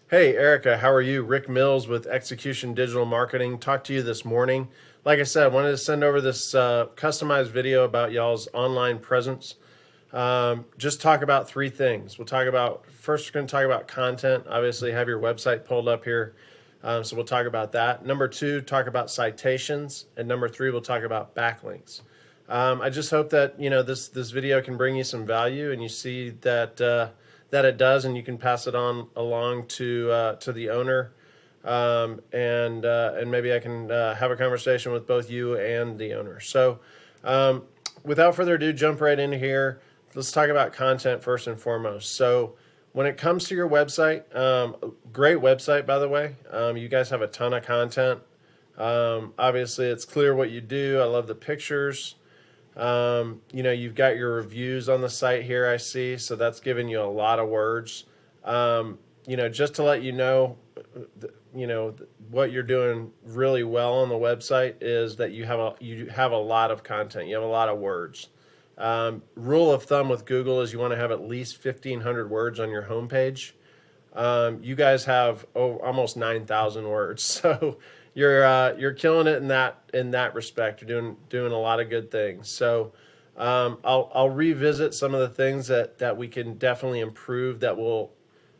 Hey, Erica, how are you? Rick Mills with Execution Digital Marketing. Talked to you this morning. Like I said, I wanted to send over this customized video about y'all's online presence. Just talk about three things. We'll talk about, first, we're going to talk about content. Obviously, have your website pulled up here. So we'll talk about that. Number two, talk about citations. And number three, we'll talk about backlinks. I just hope that this video can bring you some value, and you see that it does, and you can pass it on along to the owner, and maybe I can have a conversation with both you and the owner. So, without further ado, jump right into here. Let's talk about content first and foremost. So, when it comes to your website, great website, by the way. You guys have a ton of content. Obviously, it's clear what you do. I love the pictures. You've got your reviews on the site here, I see, so that's giving you a lot of words. Just to let you know, what you're doing really well on the website is that you have a lot of content. You have a lot of words. Rule of thumb with Google is you want to have at least 1,500 words on your homepage. You guys have almost 9,000 words, so you're killing it in that respect. You're doing a lot of good things. So I'll revisit some of the things that we can definitely improve that will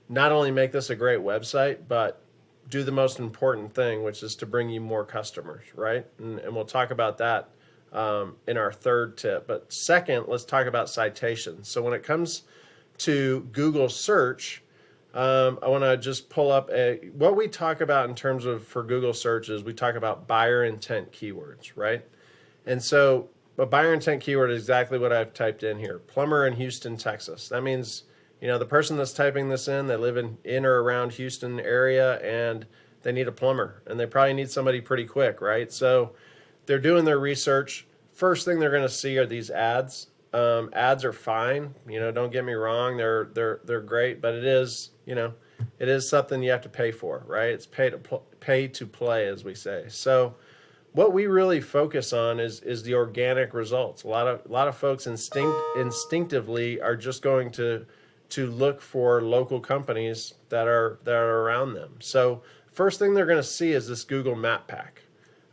not only make this a great website, but do the most important thing, which is to bring you more customers, right? And we'll talk about that in our third tip. But second, let's talk about citations. So when it comes to Google search, I want to just pull up what we talk about in terms of for Google searches. We talk about buyer intent keywords, right? And so a buyer intent keyword is exactly what I've typed in here. Plumber in Houston, Texas. That means, the person that's typing this in, they live in or around Houston area, and they need a plumber, and they probably need somebody pretty quick, right? So they're doing their research. First thing they're going to see are these ads. Ads are fine. Don't get me wrong. They're great, but it is something you have to pay for, right? It's pay to play, as we say. So what we really focus on is the organic results. A lot of folks instinctively are just going to look for local companies that are around them. So first thing they're going to see is this Google Map Pack.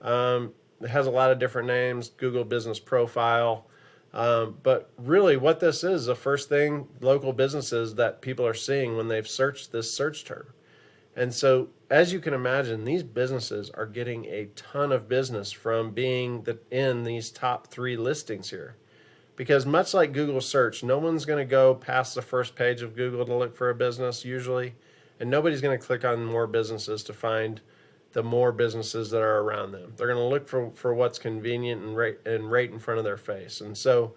It has a lot of different names, Google Business Profile. But really what this is, the first thing, local businesses that people are seeing when they've searched this search term. And so, as you can imagine, these businesses are getting a ton of business from being in these top 3 listings here. Because much like Google search, no one's going to go past the first page of Google to look for a business usually, and nobody's going to click on more businesses to find the more businesses that are around them. They're going to look for what's convenient and right in front of their face. And so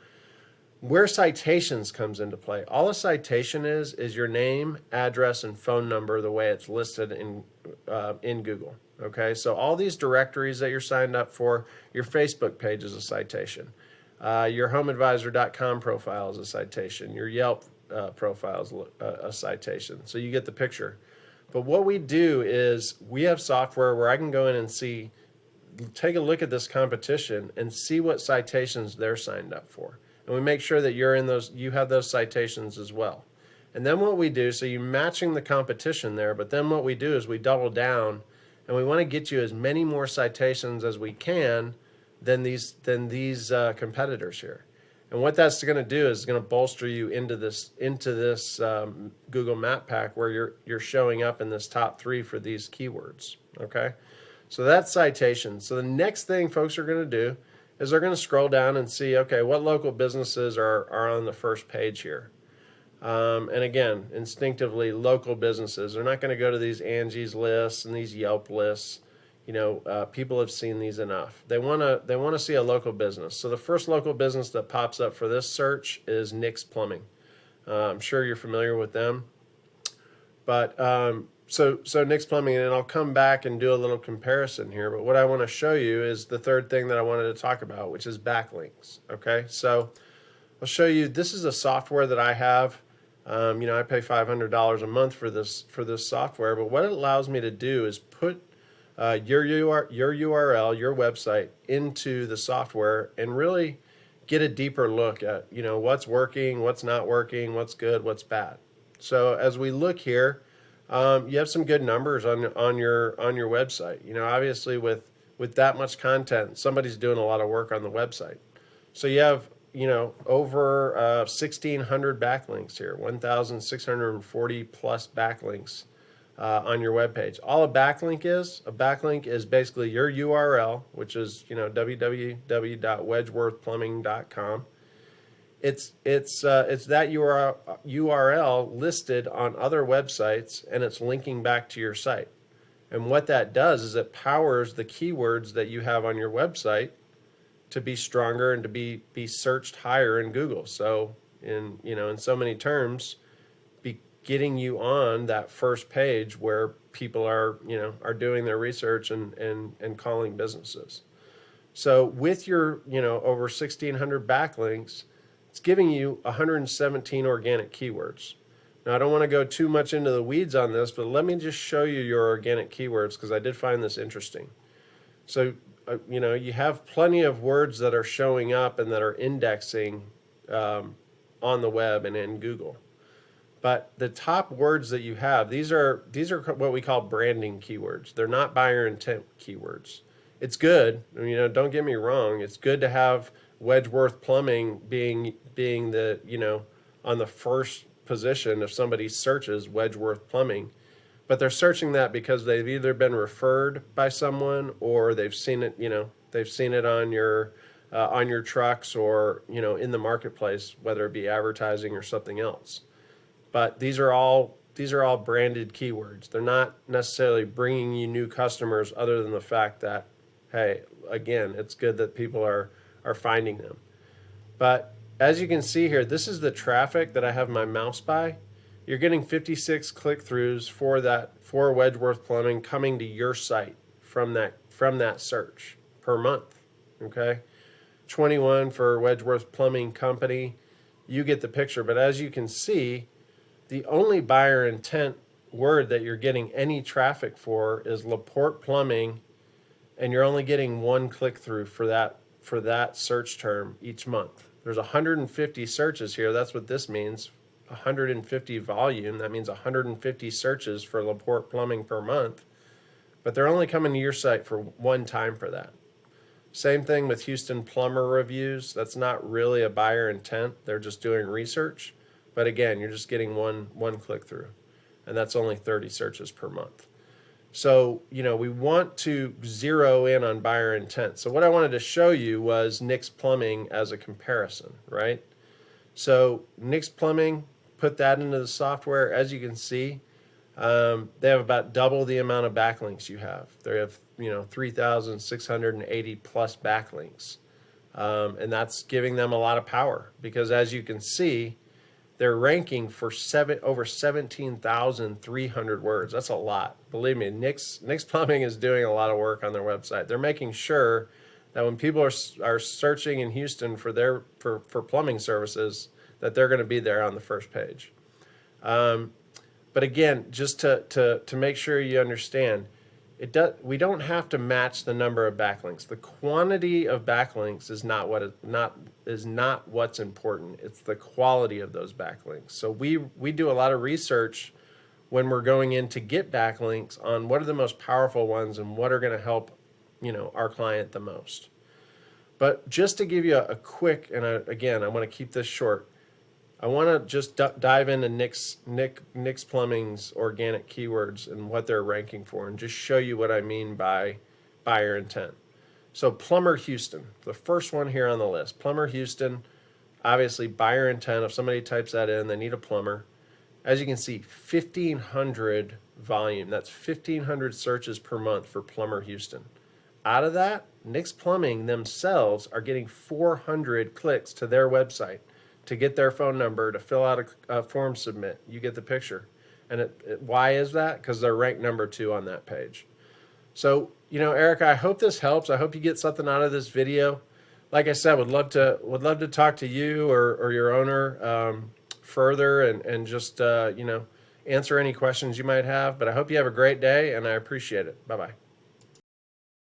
where citations comes into play, all a citation is your name, address, and phone number the way it's listed in Google. Okay, so all these directories that you're signed up for, your Facebook page is a citation. Your homeadvisor.com profile is a citation. Your Yelp profile is a citation. So you get the picture. But what we do is we have software where I can go in and take a look at this competition and see what citations they're signed up for. And we make sure that you have those citations as well. And then what we do, so you're matching the competition there, but then what we do is we double down and we want to get you as many more citations as we can than these competitors here. And what that's going to do is going to bolster you into this Google Map Pack where you're showing up in this top 3 for these keywords. Okay, so that's citations. So the next thing folks are going to do is they're going to scroll down and see, okay, what local businesses are on the first page here. And again, instinctively, local businesses. They're not going to go to these Angie's lists and these Yelp lists. People have seen these enough. They want to see a local business. So the first local business that pops up for this search is Nick's Plumbing. I'm sure you're familiar with them. But so Nick's Plumbing, and I'll come back and do a little comparison here. But what I want to show you is the third thing that I wanted to talk about, which is backlinks. Okay, so I'll show you. This is a software that I have. I pay $500 a month for this software. But what it allows me to do is put your URL, your website into the software and really get a deeper look at what's working, what's not working, what's good, what's bad. So as we look here, you have some good numbers on your website. You know, obviously with that much content, somebody's doing a lot of work on the website. So you have, you know, over 1,600 backlinks here, 1,640 plus backlinks on your web page. All a backlink is basically your URL, which is, you know, www.wedgeworthplumbing.com. It's that URL listed on other websites, and it's linking back to your site. And what that does is it powers the keywords that you have on your website to be stronger and to be searched higher in Google. So in so many terms, be getting you on that first page where people are doing their research and calling businesses. So with your over 1,600 backlinks, it's giving you 117 organic keywords. Now, I don't want to go too much into the weeds on this, but let me just show you your organic keywords because I did find this interesting. So, you have plenty of words that are showing up and that are indexing on the web and in Google. But the top words that you have, these are what we call branding keywords. They're not buyer intent keywords. It's good, don't get me wrong. It's good to have Wedgeworth Plumbing being the, on the first position if somebody searches Wedgeworth Plumbing. But they're searching that because they've either been referred by someone or they've seen it, on your trucks or, in the marketplace, whether it be advertising or something else. But these are all branded keywords. They're not necessarily bringing you new customers other than the fact that, hey, again, it's good that people are finding them. But as you can see here, this is the traffic that I have my mouse by. You're getting 56 click-throughs for Wedgeworth Plumbing coming to your site from that search per month. Okay, 21 for Wedgeworth Plumbing Company. You get the picture. But as you can see, the only buyer intent word that you're getting any traffic for is LaPorte Plumbing, and you're only getting one click-through for that search term each month. There's 150 searches here. That's what this means. 150 volume. That means 150 searches for LaPorte Plumbing per month. But they're only coming to your site for one time for that. Same thing with Houston Plumber reviews. That's not really a buyer intent. They're just doing research. But again, you're just getting one click through. And that's only 30 searches per month. So, we want to zero in on buyer intent. So what I wanted to show you was Nick's Plumbing as a comparison, right? So Nick's Plumbing, put that into the software. As you can see, they have about double the amount of backlinks you have. They have, 3,680 plus backlinks. And that's giving them a lot of power because as you can see, they're ranking for over 17,300 words. That's a lot. Believe me, Nick's Plumbing is doing a lot of work on their website. They're making sure that when people are searching in Houston for plumbing services, that they're going to be there on the first page. But again, just to make sure you understand, we don't have to match the number of backlinks. The quantity of backlinks is not what's important. It's the quality of those backlinks. So we do a lot of research when we're going in to get backlinks on what are the most powerful ones and what are going to help our client the most. But just to give you a quick, and again, I want to keep this short. I want to just dive into Nick's Plumbing's organic keywords and what they're ranking for and just show you what I mean by buyer intent. So Plumber Houston, the first one here on the list. Plumber Houston, obviously buyer intent. If somebody types that in, they need a plumber. As you can see, 1,500 volume. That's 1,500 searches per month for Plumber Houston. Out of that, Nick's Plumbing themselves are getting 400 clicks to their website to get their phone number, to fill out a form submit. You get the picture. And why is that? Because they're ranked number 2 on that page. So, Erica, I hope this helps. I hope you get something out of this video. Like I said, would love to talk to you or your owner further and just, answer any questions you might have. But I hope you have a great day, and I appreciate it. Bye-bye.